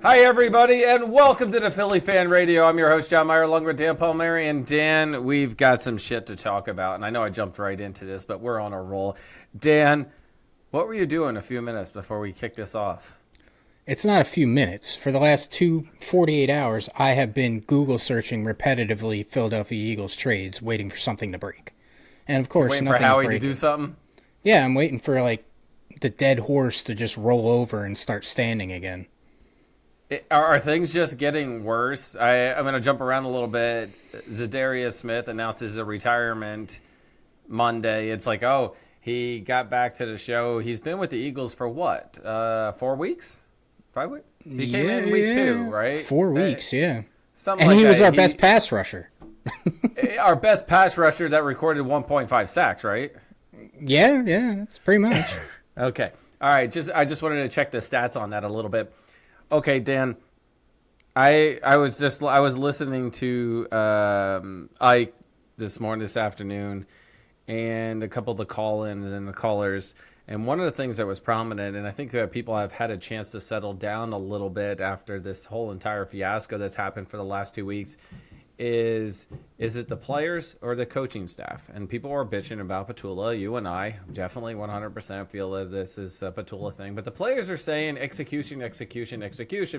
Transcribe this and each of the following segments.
Hi, everybody, and welcome to the Philly Fan Radio. I'm your host, John Meyer, along with Dan Palmieri. And Dan, we've got some shit to talk about. And I know I jumped right into this, but we're on a roll. Dan, what were you doing a few minutes before we kick this off? It's not a few minutes. For the last 48 hours, I have been Google searching repetitively Philadelphia Eagles trades, waiting for something to break. And of course, waiting for Howie to do something? Yeah, I'm waiting for the dead horse to just roll over and start standing again. Are things just getting worse? I'm going to jump around a little bit. Zadarius Smith announces a retirement Monday. It's like, oh, he got back to the show. He's been with the Eagles for what? 4 weeks? 5 weeks? He came in week 2, right? 4 weeks, yeah. Something and like he was that. our best pass rusher. Our best pass rusher that recorded 1.5 sacks, right? Yeah, that's pretty much. Okay. All right. I just wanted to check the stats on that a little bit. Okay, Dan. I was listening to Ike this afternoon, and a couple of the call-ins and the callers. And one of the things that was prominent, and I think that people have had a chance to settle down a little bit after this whole entire fiasco that's happened for the last 2 weeks, is it the players or the coaching staff? And people are bitching about Petula. You and I definitely 100% feel that this is a Petula thing. But the players are saying execution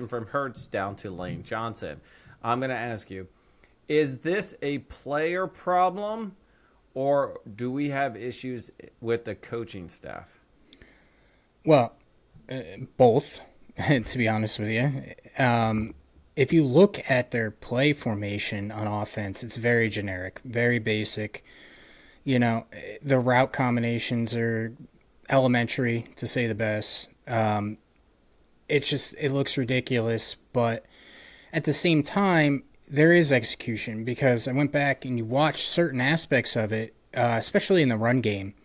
from Hurts down to Lane Johnson. I'm going to ask you, is this a player problem, or do we have issues with the coaching staff? Well, both, to be honest with you. If you look at their play formation on offense, it's very generic, very basic. You know, the route combinations are elementary, to say the best. It looks ridiculous, but at the same time, there is execution, because I went back and you watch certain aspects of it, especially in the run game.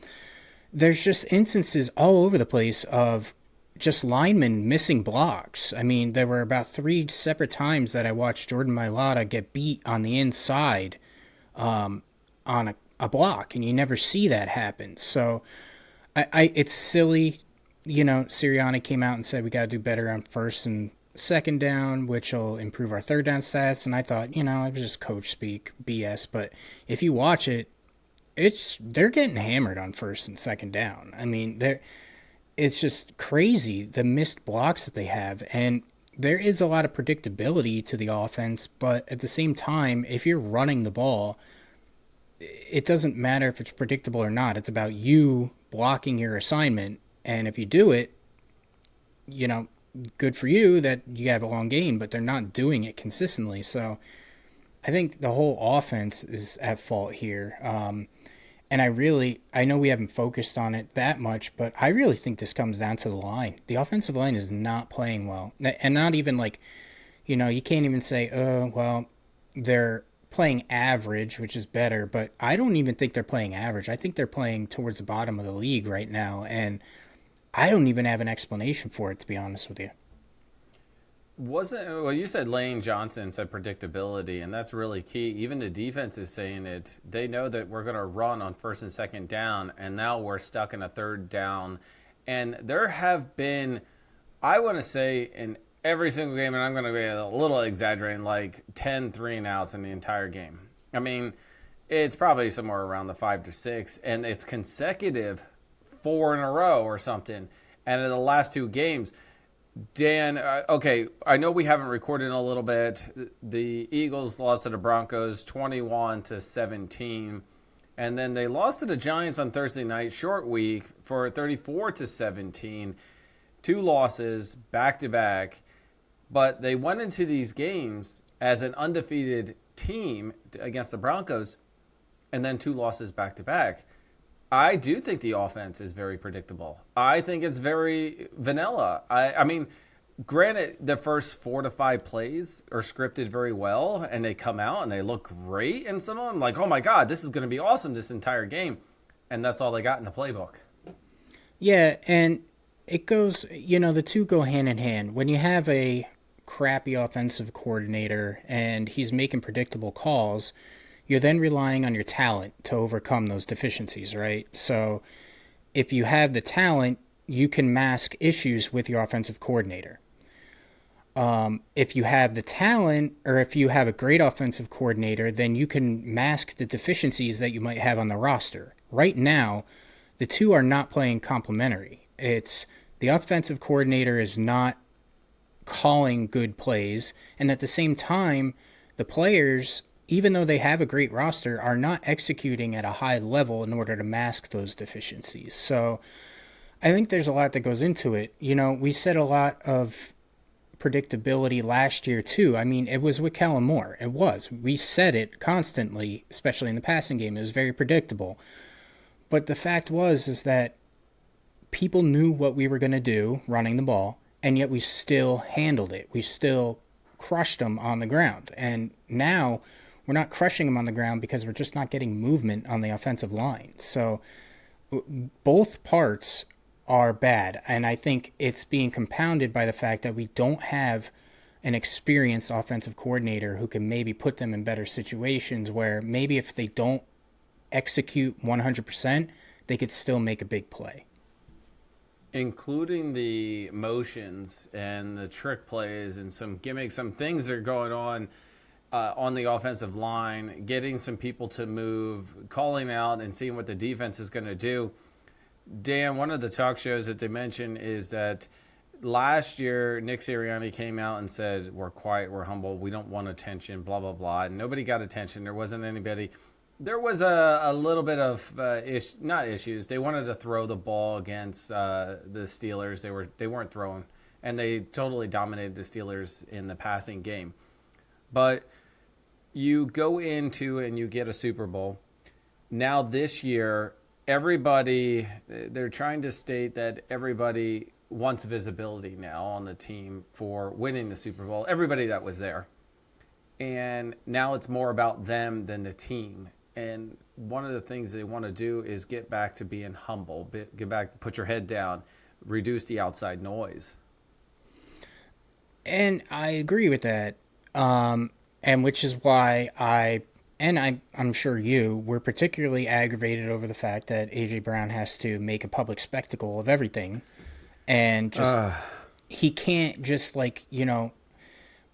There's just instances all over the place of just linemen missing blocks. I mean, there were about 3 separate times that I watched Jordan Mailata get beat on the inside on a block, and you never see that happen. So it's silly. You know, Sirianni came out and said we got to do better on first and second down, which will improve our third down stats. And I thought, it was just coach speak, BS. But if you watch it, they're getting hammered on first and second down. I mean, it's just crazy, the missed blocks that they have. And there is a lot of predictability to the offense, but at the same time, if you're running the ball, it doesn't matter if it's predictable or not. It's about you blocking your assignment. And if you do it, good for you that you have a long game, but they're not doing it consistently. So I think the whole offense is at fault here. And I know we haven't focused on it that much, but I really think this comes down to the line. The offensive line is not playing well. And not even you can't even say, they're playing average, which is better. But I don't even think they're playing average. I think they're playing towards the bottom of the league right now. And I don't even have an explanation for it, to be honest with you. You said Lane Johnson said predictability, and that's really key. Even the defense is saying it. They know that we're going to run on first and second down, and now we're stuck in a third down. And there have been, I want to say, in every single game, and I'm going to be a little exaggerating, like 10 3-and-outs in the entire game. I mean, it's probably somewhere around the 5 to 6, and it's consecutive 4 in a row or something. And in the last 2 games, Dan, okay, I know we haven't recorded in a little bit. The Eagles lost to the Broncos 21-17, and then they lost to the Giants on Thursday night, short week, for 34-17. 2 losses back-to-back, but they went into these games as an undefeated team against the Broncos, and then 2 losses back-to-back. I do think the offense is very predictable. I think it's very vanilla. I mean, granted, the first 4 to 5 plays are scripted very well, and they come out and they look great. And some of them, like, oh my God, this is going to be awesome this entire game. And that's all they got in the playbook. Yeah, and it goes, the two go hand in hand. When you have a crappy offensive coordinator and he's making predictable calls, you're then relying on your talent to overcome those deficiencies, right? So if you have the talent, you can mask issues with your offensive coordinator. If you have the talent or if you have a great offensive coordinator, then you can mask the deficiencies that you might have on the roster. Right now, the two are not playing complementary. It's the offensive coordinator is not calling good plays, and at the same time, the players, even though they have a great roster, are not executing at a high level in order to mask those deficiencies. So I think there's a lot that goes into it. We said a lot of predictability last year too. I mean, it was with Kellen Moore. It was. We said it constantly, especially in the passing game. It was very predictable. But the fact is that people knew what we were going to do running the ball, and yet we still handled it. We still crushed them on the ground. And now we're not crushing them on the ground because we're just not getting movement on the offensive line. So both parts are bad, and I think it's being compounded by the fact that we don't have an experienced offensive coordinator who can maybe put them in better situations where maybe if they don't execute 100%, they could still make a big play. Including the motions and the trick plays and some gimmicks, some things that are going on the offensive line, getting some people to move, calling out and seeing what the defense is going to do. Dan, one of the talk shows that they mentioned is that last year Nick Sirianni came out and said, we're quiet, we're humble, we don't want attention, blah, blah, blah. And nobody got attention. There wasn't anybody. There was a little bit of not issues. They wanted to throw the ball against the Steelers. They weren't throwing, and they totally dominated the Steelers in the passing game. But you go into and you get a Super Bowl. Now this year, they're trying to state that everybody wants visibility now on the team for winning the Super Bowl. Everybody that was there. And now it's more about them than the team. And one of the things they want to do is get back to being humble, get back, put your head down, reduce the outside noise. And I agree with that. And which is why I'm sure we're particularly aggravated over the fact that A.J. Brown has to make a public spectacle of everything. And just, he can't just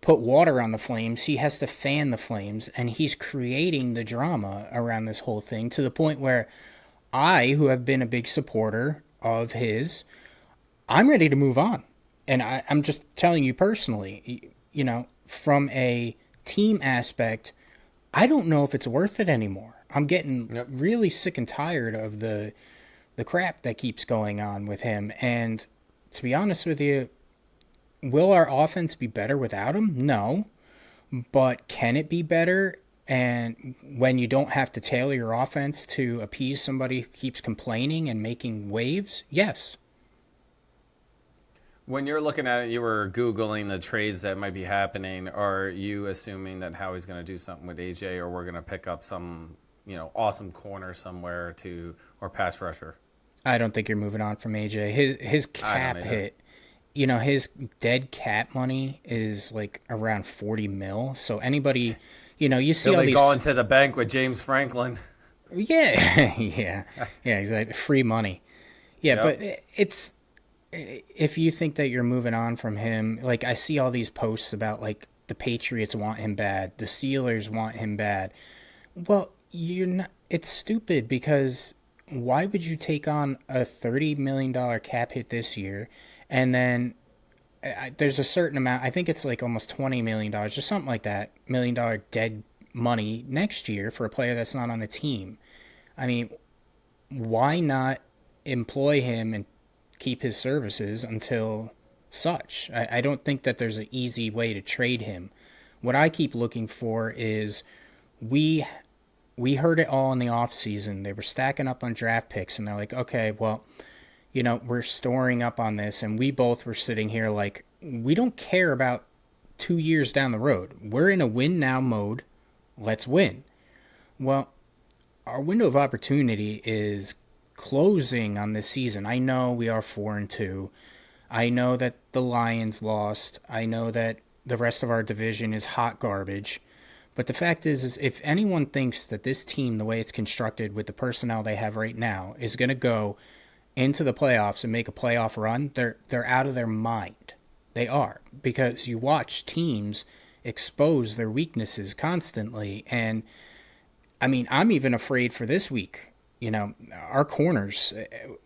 put water on the flames. He has to fan the flames, and he's creating the drama around this whole thing to the point where who have been a big supporter of his, I'm ready to move on. And I'm just telling you personally, from a team aspect, I don't know if it's worth it anymore. I'm getting really sick and tired of the crap that keeps going on with him. And to be honest with you, will our offense be better without him? No. But can it be better? And when you don't have to tailor your offense to appease somebody who keeps complaining and making waves? Yes. When you're looking at it, you were Googling the trades that might be happening. Are you assuming that Howie's going to do something with AJ, or we're going to pick up some, awesome corner somewhere or pass rusher? I don't think you're moving on from AJ. His cap hit, his dead cap money is like around $40 million. So anybody, you see He'll all be these going to the bank with James Franklin. Yeah, yeah, exactly. Free money. Yeah, yep. But it's. If you think that you're moving on from him, I see all these posts about the Patriots want him bad, the Steelers want him bad. Well, you're not. It's stupid because why would you take on a $30 million cap hit this year, and then there's a certain amount? I think it's almost $20 million or something like that, $1 million dead money next year for a player that's not on the team. I mean, why not employ him and keep his services until such? I don't think that there's an easy way to trade him. What I keep looking for is we heard it all in the offseason. They were stacking up on draft picks, and they're like, okay, well, we're storing up on this, and we both were sitting here we don't care about 2 years down the road. We're in a win now mode. Let's win. Well, our window of opportunity is closing on this season. I know we are 4-2. I know that the Lions lost. I know that the rest of our division is hot garbage. But the fact is if anyone thinks that this team, the way it's constructed with the personnel they have right now, is going to go into the playoffs and make a playoff run, they're out of their mind. They are, because you watch teams expose their weaknesses constantly. And I mean, I'm even afraid for this week. You know, our corners,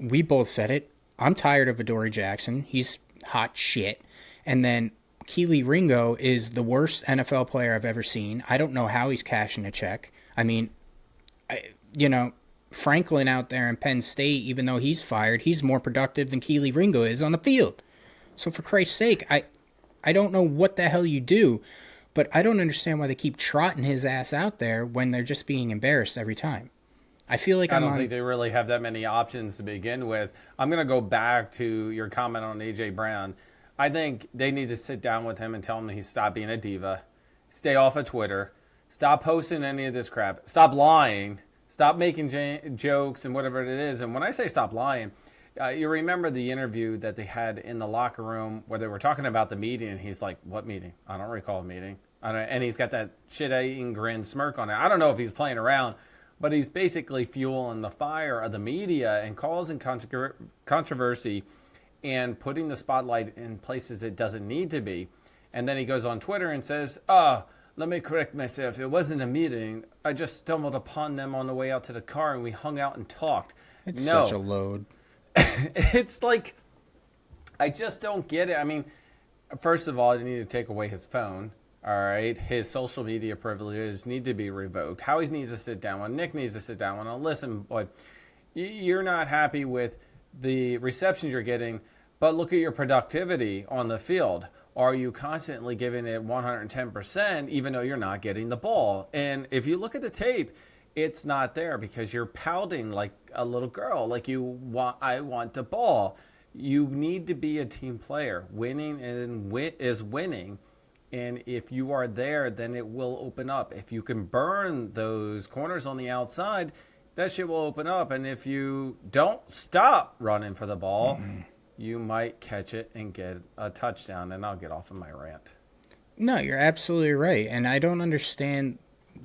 we both said it. I'm tired of Adoree Jackson. He's hot shit. And then Kelee Ringo is the worst NFL player I've ever seen. I don't know how he's cashing a check. I mean, you know, Franklin out there in Penn State, even though he's fired, he's more productive than Kelee Ringo is on the field. So for Christ's sake, I don't know what the hell you do, but I don't understand why they keep trotting his ass out there when they're just being embarrassed every time. I feel like I don't think they really have that many options to begin with. I'm going to go back to your comment on A.J. Brown. I think they need to sit down with him and tell him he's stop being a diva, stay off of Twitter, stop posting any of this crap, stop lying, stop making jokes and whatever it is. And when I say stop lying, you remember the interview that they had in the locker room where they were talking about the meeting, and he's like, what meeting? I don't recall a meeting. And he's got that shit-eating grin smirk on it. I don't know if he's playing around, but he's basically fueling the fire of the media and causing controversy and putting the spotlight in places it doesn't need to be. And then he goes on Twitter and says, let me correct myself. It wasn't a meeting. I just stumbled upon them on the way out to the car, and we hung out and talked. It's such a load. It's like, I just don't get it. I mean, first of all, you need to take away his phone. All right, his social media privileges need to be revoked. Howie needs to sit down with Nick needs to sit down with him. Listen, boy, you're not happy with the receptions you're getting, but look at your productivity on the field. Are you constantly giving it 110% even though you're not getting the ball? And if you look at the tape, it's not there because you're pouting like a little girl, like I want the ball. You need to be a team player. Winning is winning. And if you are there, then it will open up. If you can burn those corners on the outside, that shit will open up. And if you don't stop running for the ball, you might catch it and get a touchdown. And I'll get off of my rant. No, you're absolutely right. And I don't understand.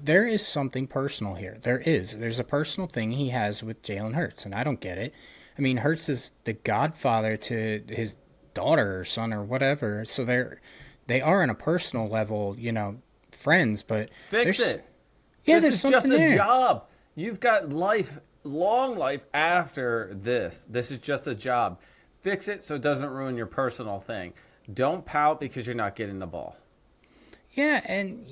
There is something personal here. There's a personal thing he has with Jalen Hurts, and I don't get it. I mean, Hurts is the godfather to his daughter or son or whatever. So they are on a personal level, you know, friends, but fix it. Yeah, this there's is just something a there. job. You've got long life after this. This is just a job. Fix it so it doesn't ruin your personal thing. Don't pout because you're not getting the ball. Yeah, and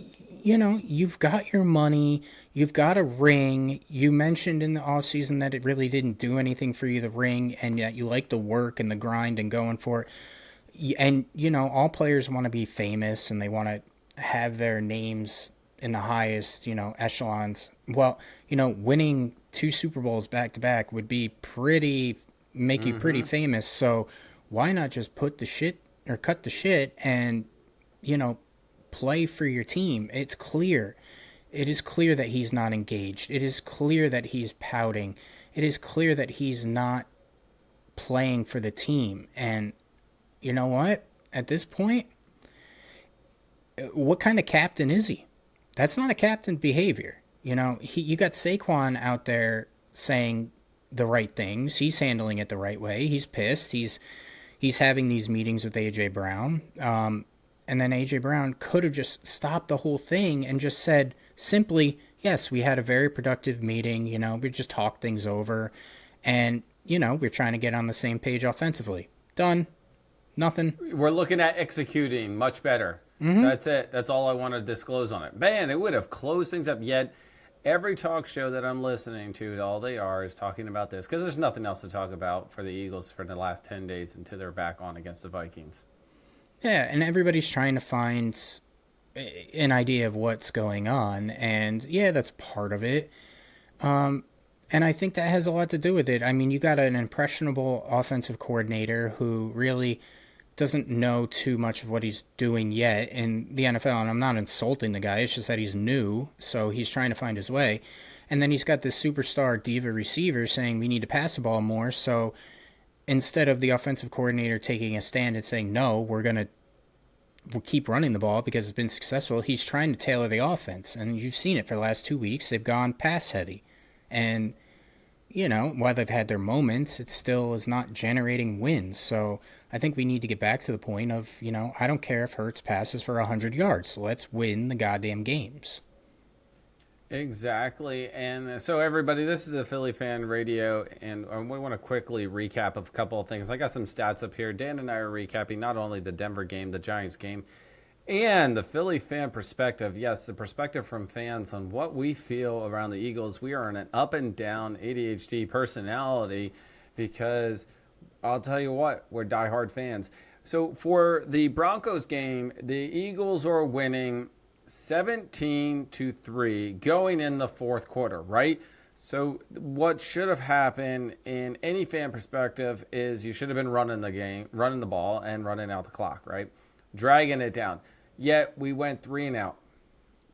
you know, you've got your money, you've got a ring. You mentioned in the offseason that it really didn't do anything for you, the ring, and yet you like the work and the grind and going for it. And, you know, all players want to be famous and they want to have their names in the highest, you know, echelons. Well, you know, winning 2 Super Bowls back to back would be make you pretty famous. So why not just cut the shit and, you know, play for your team? It's clear. It is clear that he's not engaged. It is clear that he's pouting. It is clear that he's not playing for the team. And you know what? At this point, what kind of captain is he? That's not a captain behavior. You know, you got Saquon out there saying the right things. He's handling it the right way. He's pissed. He's having these meetings with A.J. Brown. And then A.J. Brown could have just stopped the whole thing and just said simply, yes, we had a very productive meeting. You know, we just talked things over. And, you know, we're trying to get on the same page offensively. Done. Nothing. We're looking at executing much better. That's it. That's all I want to disclose on it. Man, it would have closed things up. Yet every talk show that I'm listening to, all they are is talking about this because there's nothing else to talk about for the Eagles for the last 10 days until they're back on against the Vikings. Yeah, and everybody's trying to find an idea of what's going on, and yeah, that's part of it. And I think that has a lot to do with it. I mean, you got an impressionable offensive coordinator who really doesn't know too much of what he's doing yet in the NFL, and I'm not insulting the guy, it's just that he's new, so he's trying to find his way. And then he's got this superstar diva receiver saying we need to pass the ball more, so instead of the offensive coordinator taking a stand and saying, no, we'll keep running the ball because it's been successful, he's trying to tailor the offense. And you've seen it for the last 2 weeks. They've gone pass heavy. And, while they've had their moments, it still is not generating wins. So I think we need to get back to the point of, I don't care if Hurts passes for 100 yards. Let's win the goddamn games. Exactly. And so, everybody, this is a Philly Fan Radio, and we want to quickly recap of a couple of things. I got some stats up here. Dan and I are recapping not only the Denver game, the Giants game, and the Philly fan perspective. Yes, the perspective from fans on what we feel around the Eagles. We are in an up and down ADHD personality because I'll tell you what, we're diehard fans. So for the Broncos game, the Eagles are winning 17-3 going in the fourth quarter, right? So what should have happened in any fan perspective is you should have been running the ball and running out the clock, right? Dragging it down. Yet we went 3 and out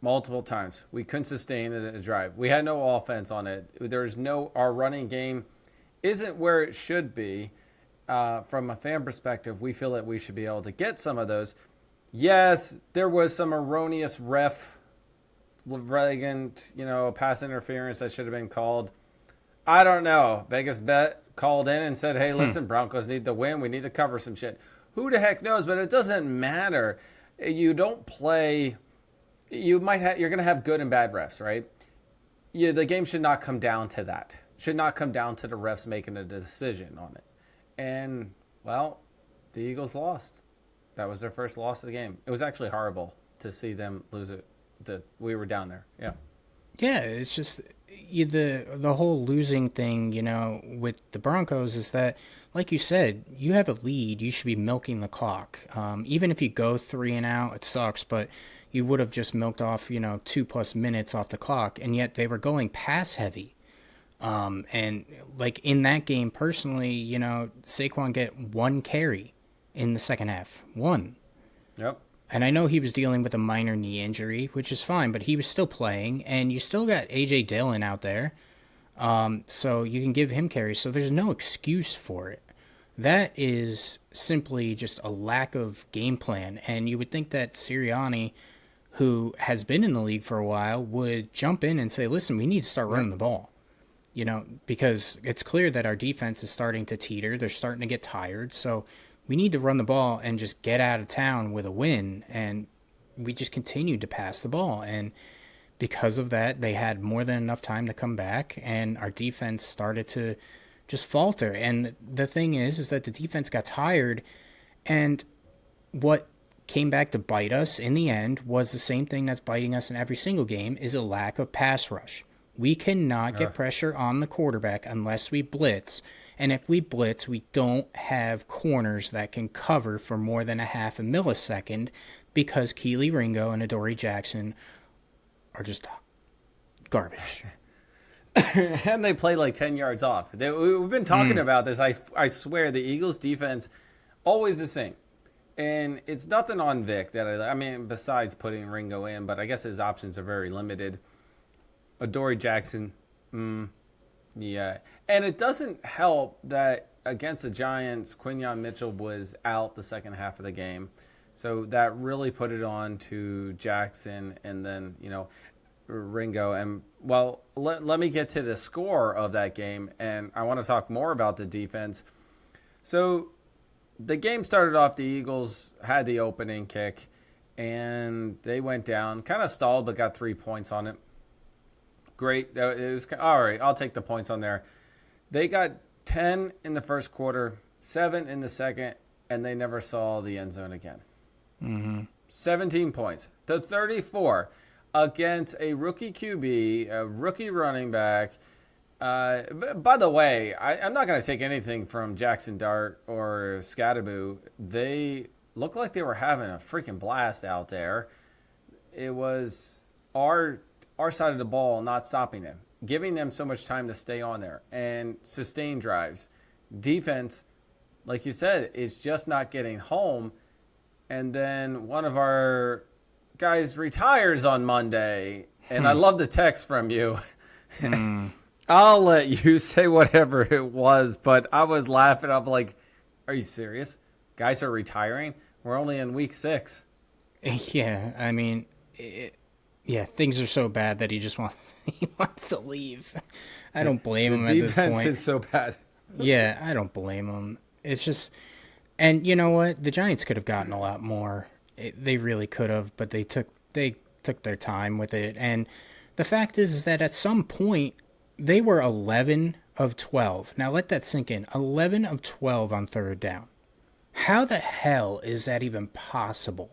multiple times. We couldn't sustain a drive. We had no offense on it. Our running game isn't where it should be. From a fan perspective, we feel that we should be able to get some of those. Yes, there was some erroneous flagrant, pass interference that should have been called. I don't know. Vegas Bet called in and said, hey, listen, Broncos need to win. We need to cover some shit. Who the heck knows? But it doesn't matter. You don't play. You're going to have good and bad refs, right? The game should not come down to that. Should not come down to the refs making a decision on it. And, well, the Eagles lost. That was their first loss of the game. It was actually horrible to see them lose it. We were down there. Yeah. Yeah, it's just the whole losing thing, with the Broncos is that, like you said, you have a lead. You should be milking the clock. Even if you go 3 and out, it sucks, but you would have just milked off, 2+ minutes off the clock, and yet they were going pass heavy. And like in that game, personally, Saquon get 1 carry in the second half. 1. Yep. And I know he was dealing with a minor knee injury, which is fine, but he was still playing, and you still got A.J. Dillon out there. So you can give him carries, so there's no excuse for it. That is simply just a lack of game plan, and you would think that Sirianni, who has been in the league for a while, would jump in and say, listen, we need to start running the ball. Because it's clear that our defense is starting to teeter. They're starting to get tired. So we need to run the ball and just get out of town with a win. And we just continued to pass the ball. And because of that, they had more than enough time to come back. And our defense started to just falter. And the thing is that the defense got tired. And what came back to bite us in the end was the same thing that's biting us in every single game, is a lack of pass rush. We cannot get pressure on the quarterback unless we blitz. And if we blitz, we don't have corners that can cover for more than a half a millisecond because Kelee Ringo and Adoree Jackson are just garbage. And they play like 10 yards off. We've been talking about this. I swear the Eagles defense, always the same. And it's nothing on Vic besides putting Ringo in, but I guess his options are very limited. Adoree Jackson, yeah. And it doesn't help that against the Giants, Quinyon Mitchell was out the second half of the game. So that really put it on to Jackson and then, Ringo. And, well, let me get to the score of that game, and I want to talk more about the defense. So the game started off, the Eagles had the opening kick, and they went down, kind of stalled, but got 3 points on it. Great. It was all right. I'll take the points on there. They got 10 in the first quarter, 7 in the second, and they never saw the end zone again. 17 points to 34 against a rookie QB, a rookie running back. By the way, I'm not going to take anything from Jackson Dart or Scatterboo. They looked like they were having a freaking blast out there. It was our side of the ball not stopping them, giving them so much time to stay on there and sustain drives. Defense, like you said, is just not getting home. And then one of our guys retires on Monday. And I love the text from you. I'll let you say whatever it was, but I was laughing. I'm like, are you serious? Guys are retiring? We're only in week 6. Yeah, Yeah, things are so bad that he just wants he wants to leave. I don't blame him The at this defense point. is so bad. Yeah, I don't blame him. It's just, and you know what? The Giants could have gotten a lot more. They really could have, but they took their time with it. And the fact is that at some point they were 11 of 12. Now let that sink in. 11 of 12 on third down. How the hell is that even possible?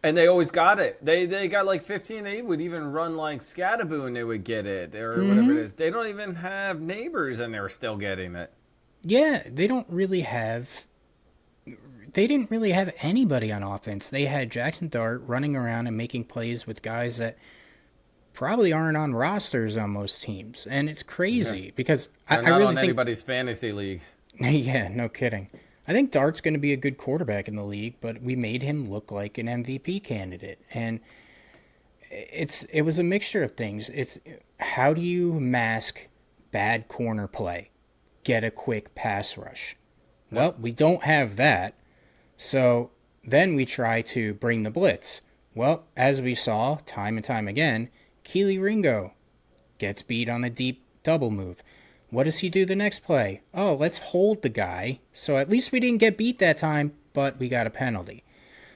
And they always got it. They got like 15. They would even run like Scattaboo and they would get it or whatever it is. They don't even have neighbors and they're still getting it. Yeah, they didn't really have anybody on offense. They had Jackson Dart running around and making plays with guys that probably aren't on rosters on most teams. And it's crazy because They're I not really on think anybody's fantasy league. yeah, no kidding. I think Dart's going to be a good quarterback in the league, but we made him look like an MVP candidate. And it was a mixture of things. It's how do you mask bad corner play? Get a quick pass rush. Well, we don't have that. So then we try to bring the blitz. Well, as we saw time and time again, Kelee Ringo gets beat on a deep double move. What does he do the next play? Oh, let's hold the guy. So at least we didn't get beat that time, but we got a penalty.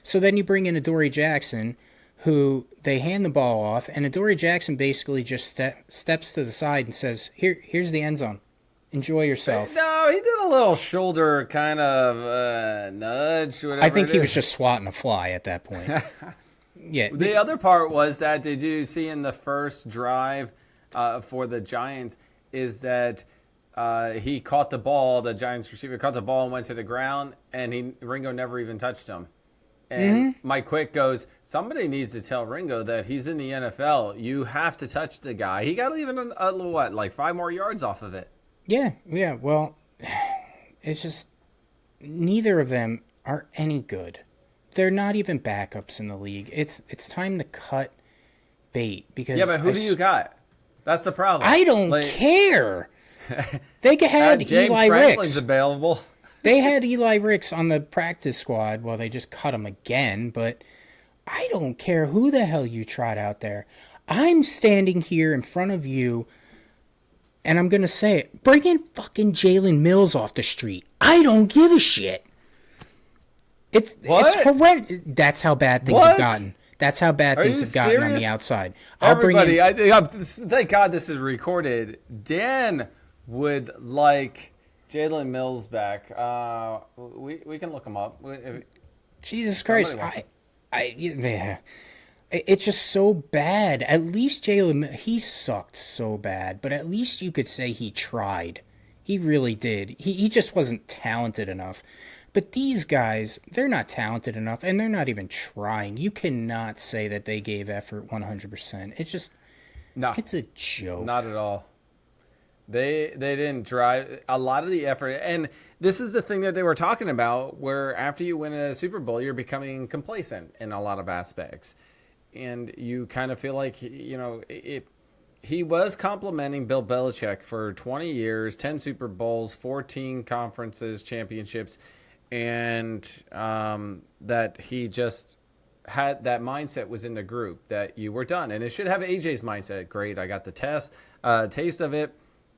So then you bring in Adoree Jackson, who they hand the ball off, and Adoree Jackson basically just steps to the side and says, here's the end zone. Enjoy yourself. No, he did a little shoulder kind of nudge. Whatever I think it he is. was just swatting a fly at that point. Yeah. The other part was that, did you see in the first drive for the Giants, is that he caught the ball, the Giants receiver caught the ball and went to the ground, and Ringo never even touched him. And Mike Quick goes, somebody needs to tell Ringo that he's in the NFL. You have to touch the guy. He got even like 5 more yards off of it. Yeah. Well, it's just neither of them are any good. They're not even backups in the league. It's time to cut bait because Yeah, but who do you got? That's the problem. I don't care. They had James Eli Franklin's Ricks. available. They had Eli Ricks on the practice squad. Well, they just cut him again, but I don't care who the hell you trot out there. I'm standing here in front of you, and I'm going to say it. Bring in fucking Jalen Mills off the street. I don't give a shit. It's horrendous. That's how bad things have gotten. That's how bad things have gotten on the outside. Everybody, thank God this is recorded. Dan would like Jalen Mills back. We can look him up. Jesus Christ. Yeah. It's just so bad. At least Jalen, he sucked so bad, but at least you could say he tried. He really did. He just wasn't talented enough. But these guys, they're not talented enough, and they're not even trying. You cannot say that they gave effort 100%. It's just, it's a joke. Not at all. They didn't drive a lot of the effort. And this is the thing that they were talking about, where after you win a Super Bowl, you're becoming complacent in a lot of aspects. And you kind of feel like, he was complimenting Bill Belichick for 20 years, 10 Super Bowls, 14 conferences, championships, and that he just had that mindset was in the group that you were done. And it should have AJ's mindset. Great, I got the taste of it,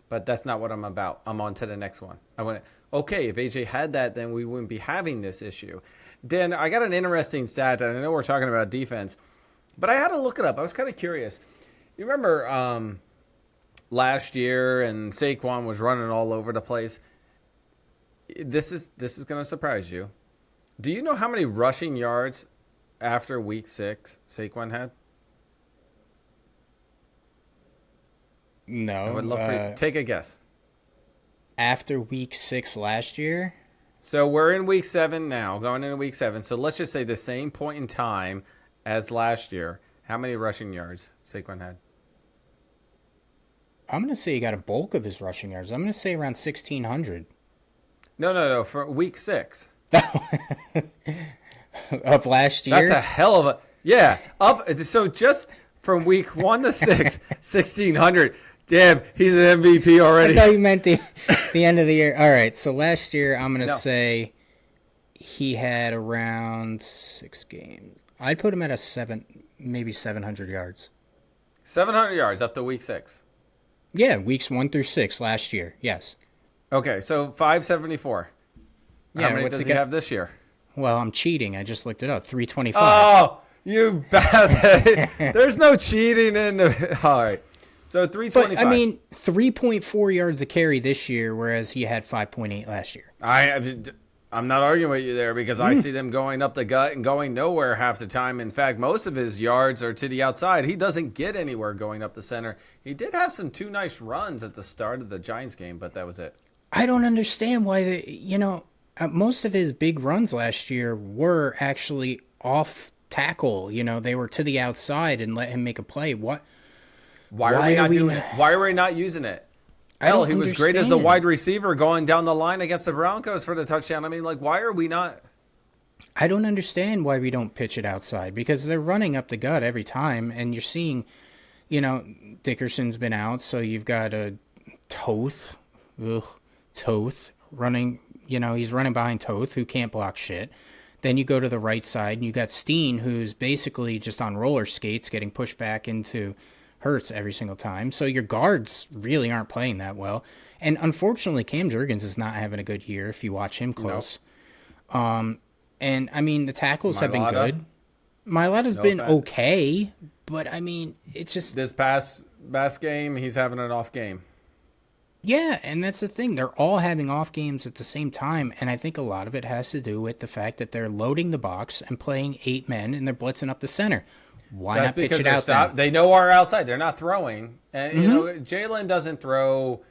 but that's not what I'm about. I'm on to the next one. I went, okay, if AJ had that, then we wouldn't be having this issue. Dan, I got an interesting stat, and I know we're talking about defense, but I had to look it up. I was kind of curious. You remember last year and Saquon was running all over the place? This is going to surprise you. Do you know how many rushing yards after week 6 Saquon had? No. I would love for you to take a guess. After week 6 last year? So we're in week 7 now, going into week 7. So let's just say the same point in time as last year. How many rushing yards Saquon had? I'm going to say he got a bulk of his rushing yards. I'm going to say around 1,600. No. For week 6. Of last year? That's a hell of a... Yeah. So just from week 1 to 6, 1,600. Damn, he's an MVP already. I thought you meant the end of the year. All right, so last year I'm going to say he had around 6 games. I'd put him at maybe 700 yards. 700 yards up to week 6. Yeah, weeks 1 through 6 last year. Yes. Okay, so 574. Yeah, How many does he have this year? Well, I'm cheating. I just looked it up. 325. Oh, you bastard. There's no cheating in the... All right. So 325. But, I mean, 3.4 yards a carry this year, whereas he had 5.8 last year. I'm not arguing with you there because I see them going up the gut and going nowhere half the time. In fact, most of his yards are to the outside. He doesn't get anywhere going up the center. He did have two nice runs at the start of the Giants game, but that was it. I don't understand why most of his big runs last year were actually off tackle. They were to the outside and let him make a play. Why are we not doing it? Why are we not using it? Hell, he was great as a wide receiver going down the line against the Broncos for the touchdown. I mean, why are we not? I don't understand why we don't pitch it outside because they're running up the gut every time, and you're seeing, Dickerson's been out, so you've got a Toth running, he's running behind Toth, who can't block shit. Then you go to the right side, and you got Steen, who's basically just on roller skates getting pushed back into Hurts every single time. So your guards really aren't playing that well. And unfortunately, Cam Jurgens is not having a good year if you watch him close. Nope. And, I mean, the tackles have been good. Mailata's been okay, but, I mean, it's just... This past game, he's having an off game. Yeah, and that's the thing. They're all having off games at the same time, and I think a lot of it has to do with the fact that they're loading the box and playing 8 men, and they're blitzing up the center. Why not pitch it out there? They know our outside. They're not throwing. And, Jalen doesn't throw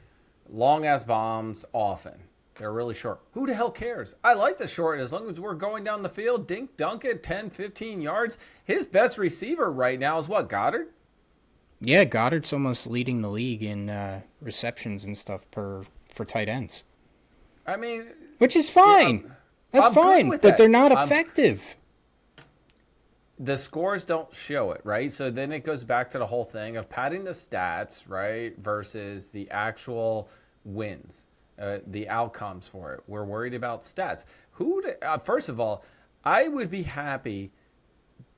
long-ass bombs often. They're really short. Who the hell cares? I like the short as long as we're going down the field. Dink, dunk it, 10, 15 yards. His best receiver right now is what, Goedert? Yeah, Goddard's almost leading the league in receptions and stuff for tight ends. I mean... Which is fine. That's fine, but they're not effective. The scores don't show it, right? So then it goes back to the whole thing of padding the stats, right, versus the actual wins, the outcomes for it. We're worried about stats. First of all, I would be happy,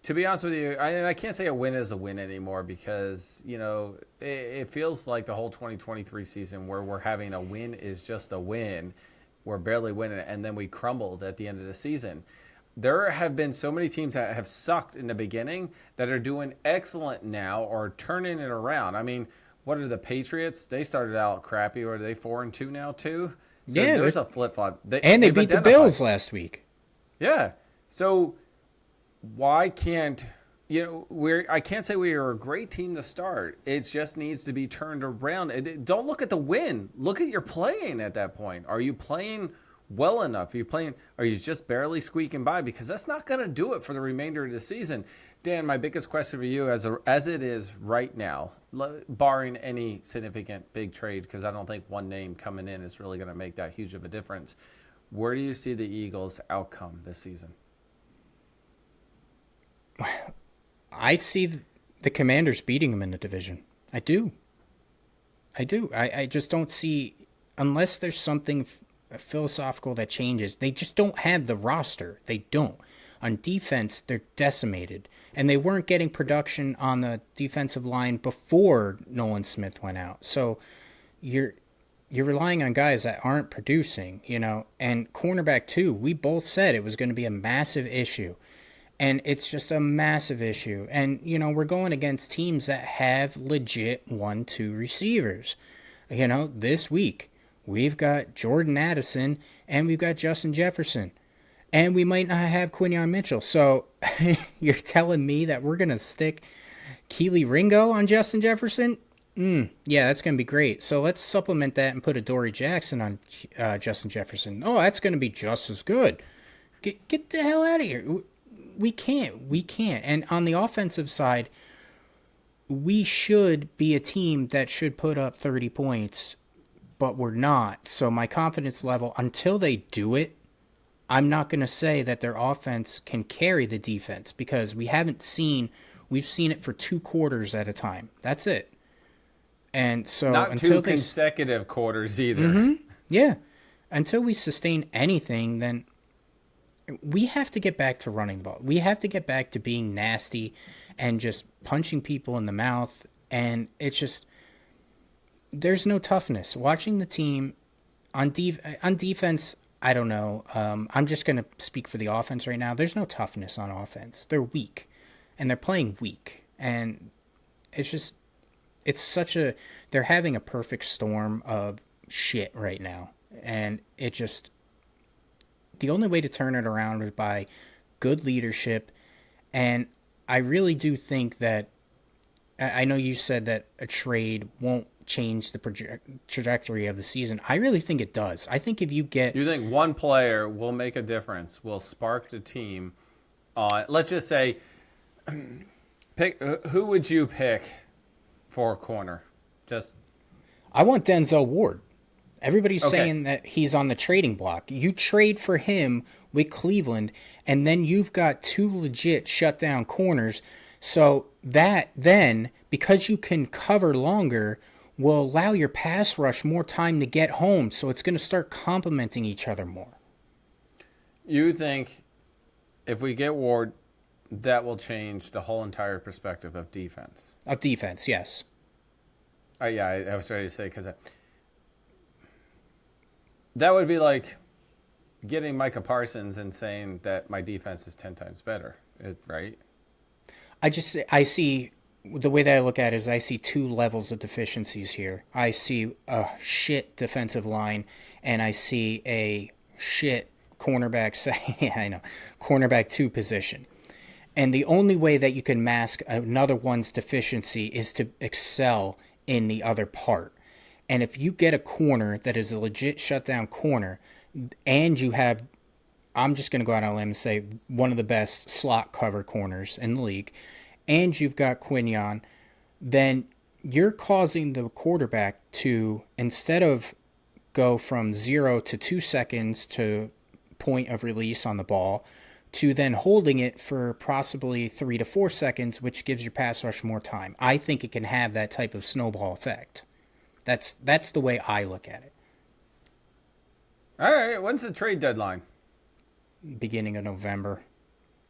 to be honest with you, and I can't say a win is a win anymore because, it feels like the whole 2023 season where we're having a win is just a win. We're barely winning it, and then we crumbled at the end of the season. There have been so many teams that have sucked in the beginning that are doing excellent now or turning it around. I mean, what are the Patriots? They started out crappy, or are they 4-2 now too? So yeah, there's a flip-flop. They beat the Bills last week. Yeah. So why can't I can't say we are a great team to start. It just needs to be turned around. Don't look at the win. Look at your playing at that point. Are you playing well enough? Are you just barely squeaking by? Because that's not going to do it for the remainder of the season. Dan, my biggest question for you as it is right now, barring any significant big trade, because I don't think one name coming in is really going to make that huge of a difference. Where do you see the Eagles' outcome this season? I see the Commanders beating them in the division. I do. I just don't see, unless there's something philosophical that changes. They just don't have the roster. They don't. On defense, they're decimated, and they weren't getting production on the defensive line before Nolan Smith went out. So you're relying on guys that aren't producing, and cornerback too. We both said it was going to be a massive issue, and it's just a massive issue. And we're going against teams that have legit 1-2 receivers. This week we've got Jordan Addison, and we've got Justin Jefferson. And we might not have Quinyon Mitchell. So you're telling me that we're going to stick Kelee Ringo on Justin Jefferson? Yeah, that's going to be great. So let's supplement that and put a Dory Jackson on Justin Jefferson. Oh, that's going to be just as good. Get the hell out of here. We can't. And on the offensive side, we should be a team that should put up 30 points, but we're not. So my confidence level, until they do it, I'm not going to say that their offense can carry the defense, because we've seen it for 2 quarters at a time. That's it. And so not until 2 consecutive quarters either. Mm-hmm, yeah. Until we sustain anything, then we have to get back to running the ball. We have to get back to being nasty and just punching people in the mouth And it's just, there's no toughness. Watching the team on defense, I don't know. I'm just going to speak for the offense right now. There's no toughness on offense. They're weak, and they're playing weak. And it's just, they're having a perfect storm of shit right now. And it just, the only way to turn it around is by good leadership. And I really do think that, I know you said that a trade won't change the trajectory of the season. I really think it does. I think if you think one player will make a difference, will spark the team. Let's just say, who would you pick for a corner? I want Denzel Ward. Everybody's saying that he's on the trading block. You trade for him with Cleveland, and then you've got two legit shutdown corners. So that then, because you can cover longer, will allow your pass rush more time to get home. So it's going to start complementing each other more. You think if we get Ward, that will change the whole entire perspective of defense? Of defense, yes. Yeah, I was ready to say, because that would be like getting Micah Parsons and saying that my defense is 10 times better, right? I see, the way that I look at it is I see two levels of deficiencies here. I see a shit defensive line, and I see a shit cornerback, cornerback 2 position. And the only way that you can mask another one's deficiency is to excel in the other part. And if you get a corner that is a legit shutdown corner, and you have, I'm just going to go out on a limb and say, one of the best slot cover corners in the league, and you've got Quinion, then you're causing the quarterback to, instead of go from 0 to 2 seconds to point of release on the ball, to then holding it for possibly 3 to 4 seconds, which gives your pass rush more time. I think it can have that type of snowball effect. That's the way I look at it. All right, when's the trade deadline? Beginning of November.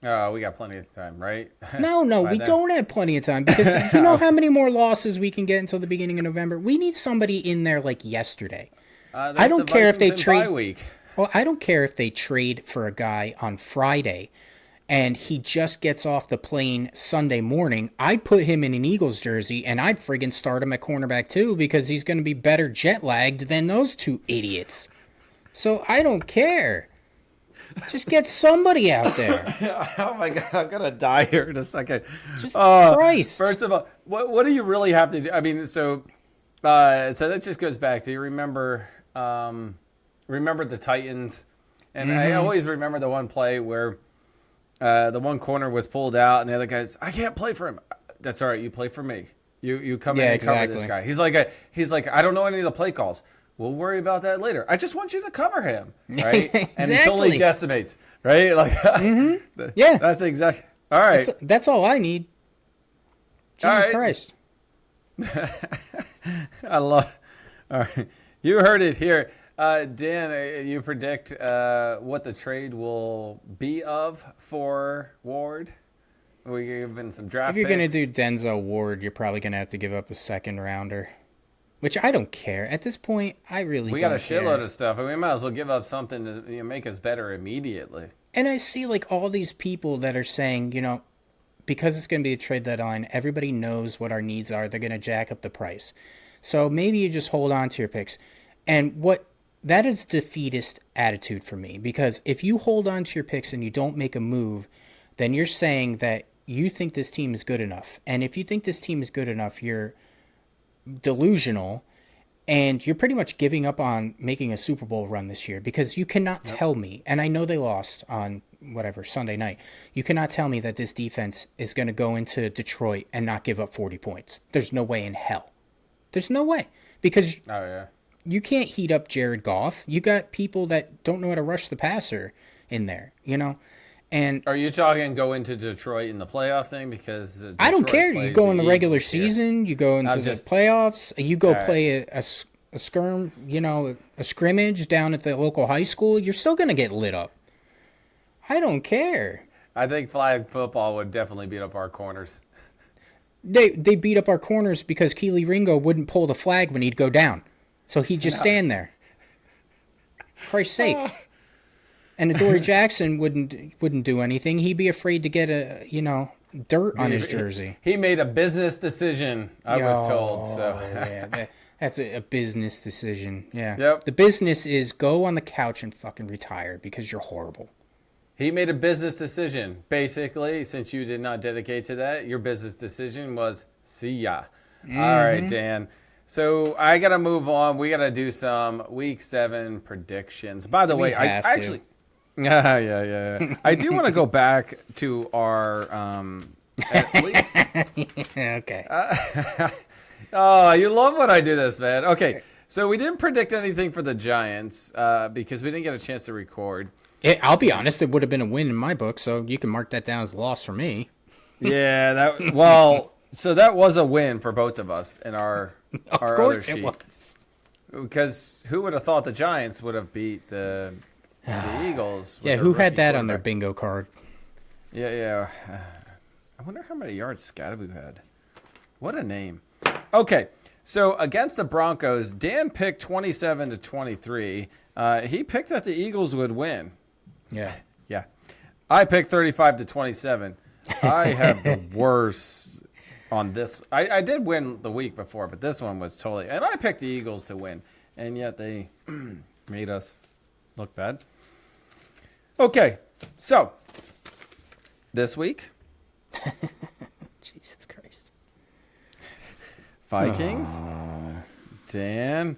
Oh, we got plenty of time, right? No, we don't have plenty of time, because you know how many more losses we can get until the beginning of November? We need somebody in there like yesterday. I don't care if they trade. Week. Well, I don't care if they trade for a guy on Friday and he just gets off the plane Sunday morning. I'd put him in an Eagles jersey and I'd friggin' start him at cornerback too, because he's going to be better jet lagged than those two idiots. So I don't care. Just get somebody out there. Oh my God, I'm gonna die here in a second. Christ. First of all, what do you really have to do? I mean, so that just goes back. Do you remember the Titans? And I always remember the one play where the one corner was pulled out, and the other guy's, I can't play for him. That's all right. You play for me. You come in and cover this guy. He's like, I don't know any of the play calls. We'll worry about that later. I just want you to cover him, right? Exactly. And until he decimates, right? Like, yeah, that's exactly. All right, that's all I need. Jesus Christ. I love. All right, you heard it here, Dan. You predict what the trade will be of for Ward? We given some draft. If you're picks. gonna do Denzel Ward, you're probably gonna have to give up a second rounder. Which I don't care. At this point, I really don't care. We got a shitload of stuff, and we might as well give up something to make us better immediately. And I see like all these people that are saying, because it's going to be a trade deadline, everybody knows what our needs are. They're going to jack up the price. So maybe you just hold on to your picks. And that is defeatist attitude for me. Because if you hold on to your picks and you don't make a move, then you're saying that you think this team is good enough. And if you think this team is good enough, you're delusional, and you're pretty much giving up on making a Super Bowl run this year, because you cannot tell me, and I know they lost on Sunday night, you cannot tell me that this defense is going to go into Detroit and not give up 40 points. There's no way in hell. There's no way, because you can't heat up Jared Goff. You got people that don't know how to rush the passer in there, And are you talking go into Detroit in the playoff thing? Because I don't care. You go in the regular season. You go into the playoffs. You go play a scrimmage down at the local high school. You're still going to get lit up. I don't care. I think flag football would definitely beat up our corners. They beat up our corners because Kelee Ringo wouldn't pull the flag when he'd go down. So he'd just stand there. Christ's sake. And Adoree Jackson wouldn't do anything. He'd be afraid to get dirt on his jersey. He made a business decision, I was told. So yeah, that's a business decision. Yeah. Yep. The business is go on the couch and fucking retire because you're horrible. He made a business decision. Basically, since you did not dedicate to that, your business decision was see ya. Mm-hmm. All right, Dan. So I got to move on. We got to do some Week 7 predictions. By the way, I actually... Yeah. I do want to go back to our at least. Okay. Oh, you love when I do this, man. Okay, so we didn't predict anything for the Giants because we didn't get a chance to record. I'll be honest; it would have been a win in my book, so you can mark that down as a loss for me. Yeah, so that was a win for both of us in our other sheet. Of course it was. Because who would have thought the Giants would have beat the Eagles? Yeah, who had that on their bingo card? Yeah. I wonder how many yards Scadaboo had. What a name. Okay, so against the Broncos, Dan picked 27-23. He picked that the Eagles would win. Yeah. I picked 35-27. I have the worst on this. I did win the week before, but this one was totally... And I picked the Eagles to win, and yet they made us look bad. Okay, so this week... Jesus Christ. Vikings. Dan.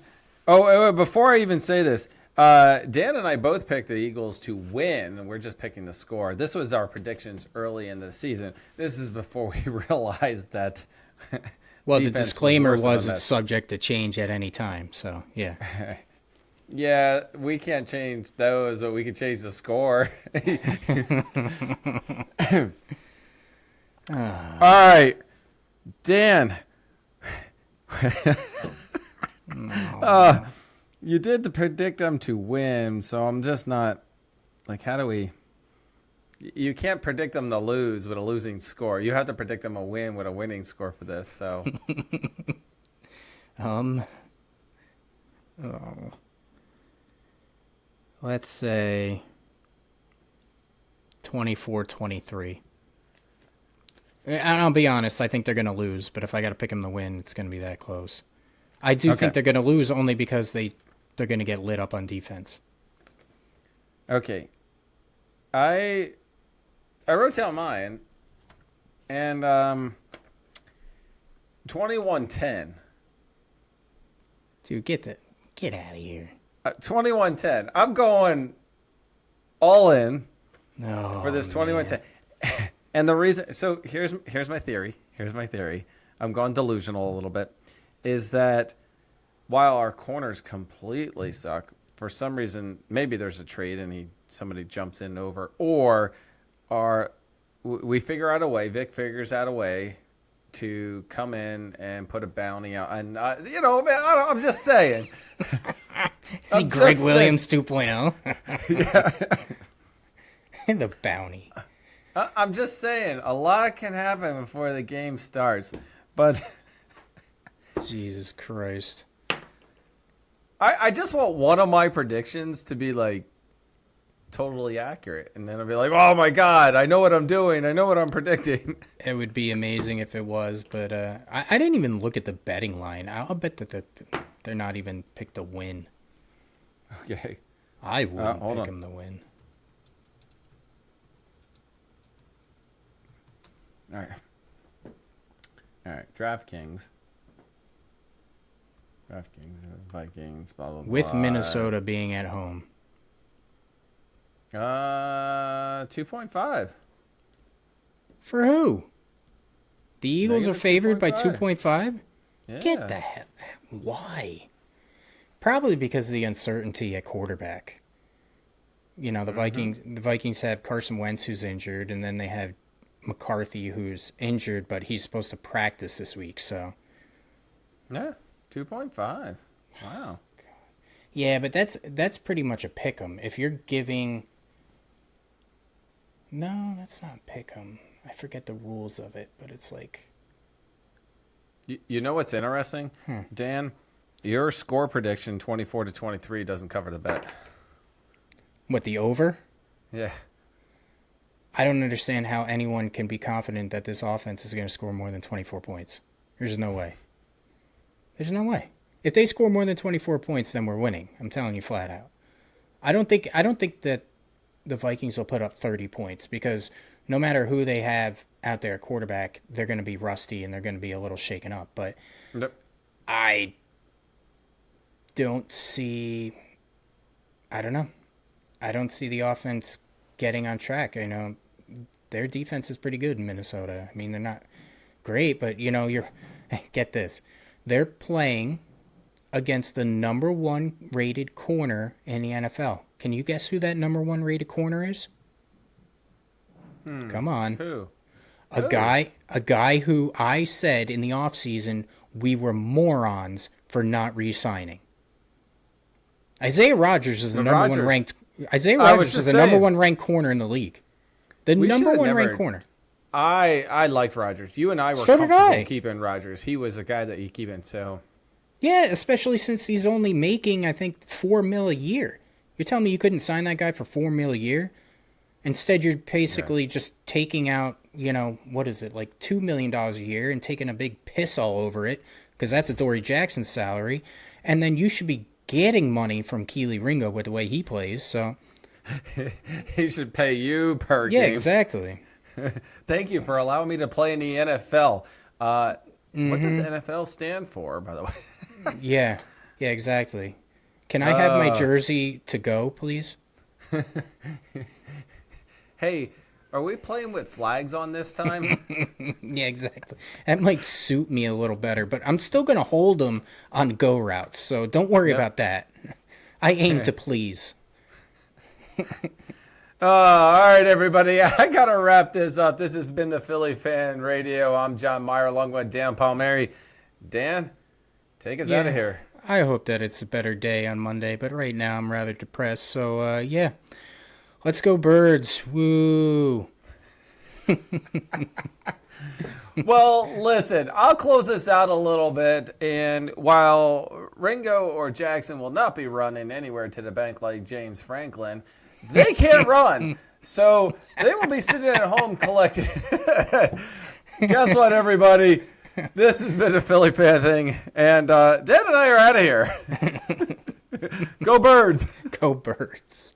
Oh, before I even say this, Dan and I both picked the Eagles to win, and we're just picking the score. This was our predictions early in the season. This is before we realized that. Well, the disclaimer was it's subject to change at any time. So yeah. Yeah, we can't change those, but we can change the score. All right, Dan. You did predict them to win, so I'm just not like, how do we? You can't predict them to lose with a losing score. You have to predict them a win with a winning score for this. So, let's say 24-23. And I'll be honest, I think they're going to lose, but if I got to pick them to win, it's going to be that close. I do think they're going to lose only because they're going to get lit up on defense. Okay. I wrote down mine, and 21-10. Dude, get out of here. 21-10. I'm going all in for this 21-10. And the reason, so here's my theory. I'm going delusional a little bit. Is that while our corners completely suck, for some reason, maybe there's a trade and somebody jumps in over, or we figure out a way, Vic figures out a way to come in and put a bounty out. And, man, I'm just saying. See Greg Williams 2.0? Yeah. The bounty. I'm just saying, a lot can happen before the game starts, but... Jesus Christ. I just want one of my predictions to be, like, totally accurate, and then I'll be like, oh, my God, I know what I'm doing. I know what I'm predicting. It would be amazing if it was, but I didn't even look at the betting line. I'll bet that they're not even picked to win. Okay. I wouldn't pick them to win. All right. DraftKings, Vikings, blah, blah, blah. With Minnesota being at home. 2.5. For who? The Eagles are favored by 2.5? Yeah. Get the hell. Why? Probably because of the uncertainty at quarterback. The Vikings have Carson Wentz, who's injured, and then they have McCarthy, who's injured, but he's supposed to practice this week, so. Yeah, 2.5. Wow. Yeah, but that's pretty much a pick'em. If you're giving... No, that's not pick'em. I forget the rules of it, but it's like... You know what's interesting, Dan? Your score prediction 24-23 doesn't cover the bet. What, the over? Yeah. I don't understand how anyone can be confident that this offense is going to score more than 24 points. There's no way. There's no way. If they score more than 24 points, then we're winning. I'm telling you flat out. I don't think that the Vikings will put up 30 points because no matter who they have out there, quarterback, they're going to be rusty and they're going to be a little shaken up. But Yep. I don't see. I don't know. I don't see the offense getting on track. I know their defense is pretty good in Minnesota. I mean, they're not great, but you're get this. They're playing against the number 1 rated corner in the NFL. Can you guess who that number 1 rated corner is? Come on. Who? A guy who I said in the offseason we were morons for not re-signing. Isaiah Rodgers is the number 1 ranked. Isaiah Rodgers is the number 1 ranked corner in the league. The number 1 ranked corner. I liked Rodgers. You and I were So did comfortable I. keeping Rodgers. He was a guy that you keep in. So Yeah, especially since he's only making, I think, $4 million a year. You're telling me you couldn't sign that guy for $4 million a year? Instead, you're basically just taking out, what is it, like $2 million a year and taking a big piss all over it because that's a Dory Jackson salary. And then you should be getting money from Kelee Ringo with the way he plays. So he should pay you per game. yeah, exactly. Thank you for allowing me to play in the NFL. What does NFL stand for, by the way? Yeah, exactly. Can I have my jersey to go, please? Hey, are we playing with flags on this time? Yeah, exactly. That might suit me a little better, but I'm still going to hold them on go routes, so don't worry about that. I aim to please. All right, everybody. I got to wrap this up. This has been the Philly Fan Radio. I'm John Meyer along with Dan Palmieri. Dan, take us out of here. I hope that it's a better day on Monday, but right now I'm rather depressed. So, yeah. Let's go Birds. Woo. Well, listen, I'll close this out a little bit. And while Ringo or Jackson will not be running anywhere to the bank like James Franklin, they can't run. So they will be sitting at home collecting. Guess what, everybody? This has been a Philly Fan thing. And Dan and I are out of here. Go Birds. Go Birds.